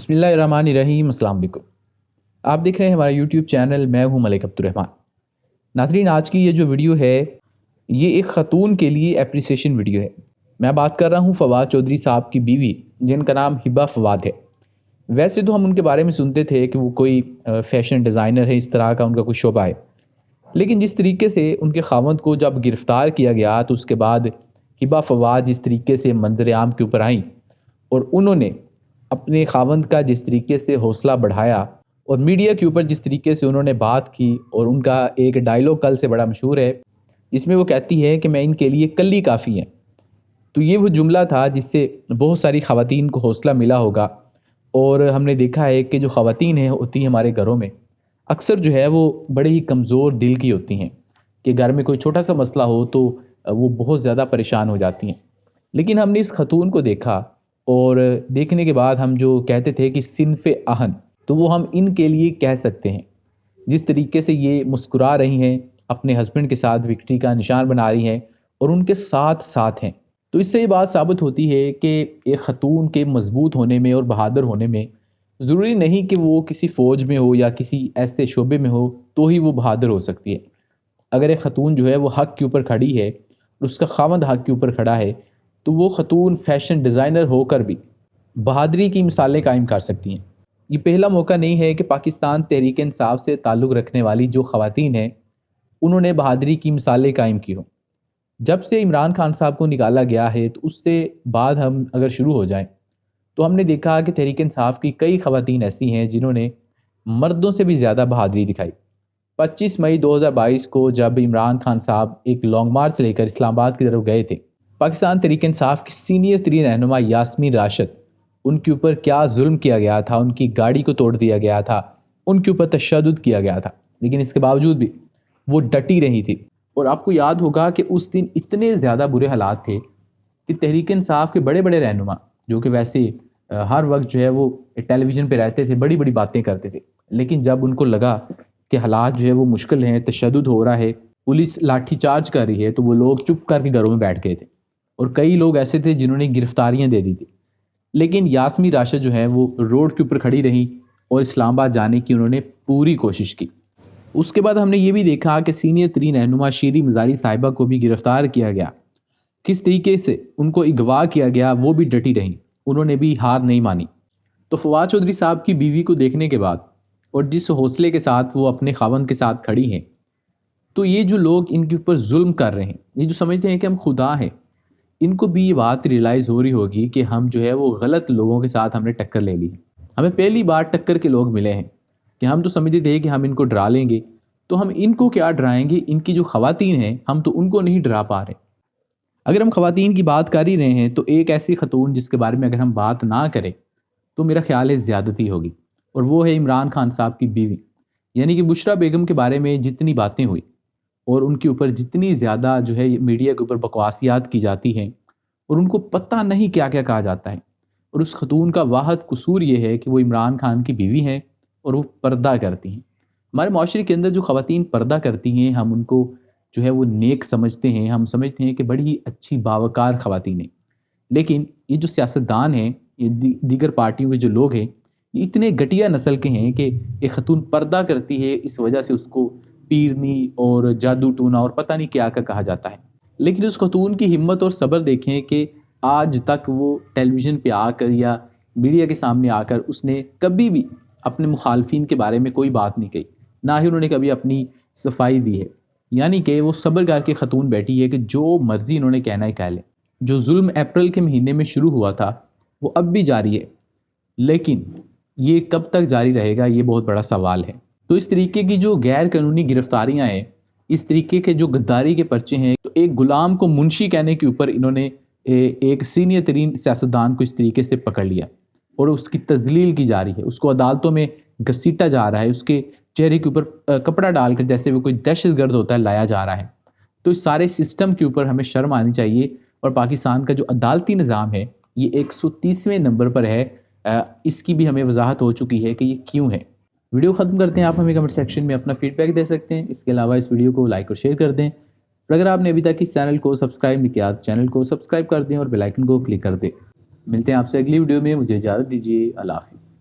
बिस्मिल्लाहिर्रहमानिर्रहीम। अस्सलाम वालेकुम। आप देख रहे हैं हमारा यूट्यूब चैनल, मैं हूं मलिक अब्दुर्रहमान। नाज़रीन, आज की ये जो वीडियो है, ये एक ख़तून के लिए एप्रिसिएशन वीडियो है। मैं बात कर रहा हूं फ़वाद चौधरी साहब की बीवी, जिनका नाम हिबा फ़वाद है। वैसे तो हम उनके बारे में सुनते थे कि वो कोई फ़ैशन डिज़ाइनर है, इस तरह का उनका कोई शोबा है। लेकिन जिस तरीके से उनके ख़ावंद को जब गिरफ़्तार किया गया, तो उसके बाद हिबा फ़वाद जिस तरीके से मंज़र आम के ऊपर आईं और उन्होंने अपने ख़ावंद का जिस तरीके से हौसला बढ़ाया और मीडिया के ऊपर जिस तरीके से उन्होंने बात की, और उनका एक डायलॉग कल से बड़ा मशहूर है, जिसमें वो कहती है कि मैं इनके लिए कल ही काफ़ी हैं। तो ये वो जुमला था जिससे बहुत सारी ख़वातीन को हौसला मिला होगा। और हमने देखा है कि जो ख़वातीन हैं होती हैं हमारे घरों में, अक्सर जो है वो बड़े ही कमज़ोर दिल की होती हैं कि घर में कोई छोटा सा मसला हो तो वो बहुत ज़्यादा परेशान हो जाती हैं। लेकिन हमने इस खतून को देखा और देखने के बाद हम जो कहते थे कि सिन्फ़े आहन, तो वो हम इनके लिए कह सकते हैं। जिस तरीके से ये मुस्कुरा रही हैं, अपने हस्बैंड के साथ विक्ट्री का निशान बना रही हैं और उनके साथ साथ हैं, तो इससे ये बात साबित होती है कि एक ख़तून के मज़बूत होने में और बहादुर होने में ज़रूरी नहीं कि वो किसी फ़ौज में हो या किसी ऐसे शोबे में हो तो ही वो बहादुर हो सकती है। अगर एक ख़तून जो है वो हक़ के ऊपर खड़ी है और उसका ख़ावंद हक़ के ऊपर खड़ा है, तो वो ख़तून फ़ैशन डिज़ाइनर होकर भी बहादुरी की मिसालें कायम कर सकती हैं। ये पहला मौका नहीं है कि पाकिस्तान तहरीक इंसाफ से ताल्लुक़ रखने वाली जो ख़वातीन हैं, उन्होंने बहादुरी की मिसालें कायम की हों। जब से इमरान खान साहब को निकाला गया है, तो उससे बाद हम अगर शुरू हो जाएँ, तो हमने देखा कि तहरीक इंसाफ की कई ख़वातीन ऐसी हैं जिन्होंने मर्दों से भी ज़्यादा बहादुरी दिखाई। 25 मई 2022 को जब इमरान खान साहब एक लॉन्ग मार्च लेकर इस्लामाबाद की तरफ गए थे, पाकिस्तान तहरीक इंसाफ की सीनियर तरीन रहनुमा यास्मीन राशिद, उनके ऊपर क्या जुल्म किया गया था, उनकी गाड़ी को तोड़ दिया गया था, उनके ऊपर तशद्दुद किया गया था, लेकिन इसके बावजूद भी वो डटी रही थी। और आपको याद होगा कि उस दिन इतने ज़्यादा बुरे हालात थे कि तहरीक इंसाफ के बड़े बड़े रहनुमा, जो कि वैसे हर वक्त जो है वो टेलीविज़न पे रहते थे, बड़ी बड़ी बातें करते थे, लेकिन जब उनको लगा कि हालात जो है वो मुश्किल हैं, तशद्दुद हो रहा है, पुलिस लाठी चार्ज कर रही है, तो वो लोग चुप करके घरों में बैठ गए थे। और कई लोग ऐसे थे जिन्होंने गिरफ्तारियां दे दी थी। लेकिन यास्मीन राशिद जो है वो रोड के ऊपर खड़ी रही और इस्लामाबाद जाने की उन्होंने पूरी कोशिश की। उसके बाद हमने ये भी देखा कि सीनियर तरीन रहनुमा शीरी मज़ारी साहिबा को भी गिरफ़्तार किया गया। किस तरीके से उनको अगवा किया गया, वो भी डटी रहीं, उन्होंने भी हार नहीं मानी। तो फ़वाद चौधरी साहब की बीवी को देखने के बाद और जिस हौसले के साथ वो अपने ख़ावंद के साथ खड़ी हैं, तो ये जो लोग इनके ऊपर जुल्म कर रहे हैं, ये जो समझते हैं कि हम खुदा हैं, इनको भी ये बात रियलाइज़ हो रही होगी कि हम जो है वो गलत लोगों के साथ हमने टक्कर ले ली। हमें पहली बार टक्कर के लोग मिले हैं कि हम तो समझते थे कि हम इनको डरा लेंगे, तो हम इनको क्या डराएंगे, इनकी जो ख़वातीन हैं हम तो उनको नहीं डरा पा रहे। अगर हम ख़वातीन की बात कर ही रहे हैं, तो एक ऐसी खतून जिसके बारे में अगर हम बात ना करें तो मेरा ख्याल है ज़्यादती होगी, और वो है इमरान खान साहब की बीवी, यानी कि बुशरा बेगम के बारे में जितनी बातें हुई और उनके ऊपर जितनी ज़्यादा जो है मीडिया के ऊपर बकवासियात की जाती हैं और उनको पता नहीं क्या क्या कहा जाता है, और उस खतून का वाहद कसूर ये है कि वो इमरान खान की बीवी हैं और वो पर्दा करती हैं। हमारे माशरे के अंदर जो ख़वातीन पर्दा करती हैं, हम उनको जो है वो नेक समझते हैं, हम समझते हैं कि बड़ी ही अच्छी बावकार ख़वातीन हैं। लेकिन ये जो सियासतदान हैं, ये दीगर पार्टियों के जो लोग हैं, ये इतने घटिया नस्ल के हैं कि एक खतून पर्दा करती है, इस वजह से उसको पीरनी और जादू टूना और पता नहीं क्या क्या कहा जाता है। लेकिन उस खतून की हिम्मत और सब्र देखें कि आज तक वो टेलीविज़न पे आकर या मीडिया के सामने आकर उसने कभी भी अपने मुखालफिन के बारे में कोई बात नहीं कही, ना ही उन्होंने कभी अपनी सफाई दी है। यानी कि वो सब्र करके खतून बैठी है कि जो मर्ज़ी इन्होंने कहना है कह लें। जो जुल्म अप्रैल के महीने में शुरू हुआ था वो अब भी जारी है, लेकिन ये कब तक जारी रहेगा, ये बहुत बड़ा सवाल है। तो इस तरीके की जो गैर कानूनी गिरफ्तारियां हैं, इस तरीके के जो गद्दारी के पर्चे हैं, तो एक गुलाम को मुंशी कहने के ऊपर इन्होंने एक सीनियर तरीन सियासतदान को इस तरीके से पकड़ लिया और उसकी तजलील की जा रही है, उसको अदालतों में घसीटा जा रहा है, उसके चेहरे के ऊपर कपड़ा डालकर जैसे वो कोई दहशत गर्द होता है लाया जा रहा है। तो इस सारे सिस्टम के ऊपर हमें शर्म आनी चाहिए, और पाकिस्तान का जो अदालती निज़ाम है ये 130वें नंबर पर है। इसकी भी हमें वजाहत हो चुकी है कि ये क्यों है। वीडियो ख़त्म करते हैं, आप हमें कमेंट सेक्शन में अपना फीडबैक दे सकते हैं। इसके अलावा इस वीडियो को लाइक और शेयर कर दें, और अगर आपने अभी तक इस चैनल को सब्सक्राइब नहीं किया तो चैनल को सब्सक्राइब कर दें और बेल आइकन को क्लिक कर दें। मिलते हैं आपसे अगली वीडियो में, मुझे इजाज़त दीजिए। अल्लाह हाफ़िज़।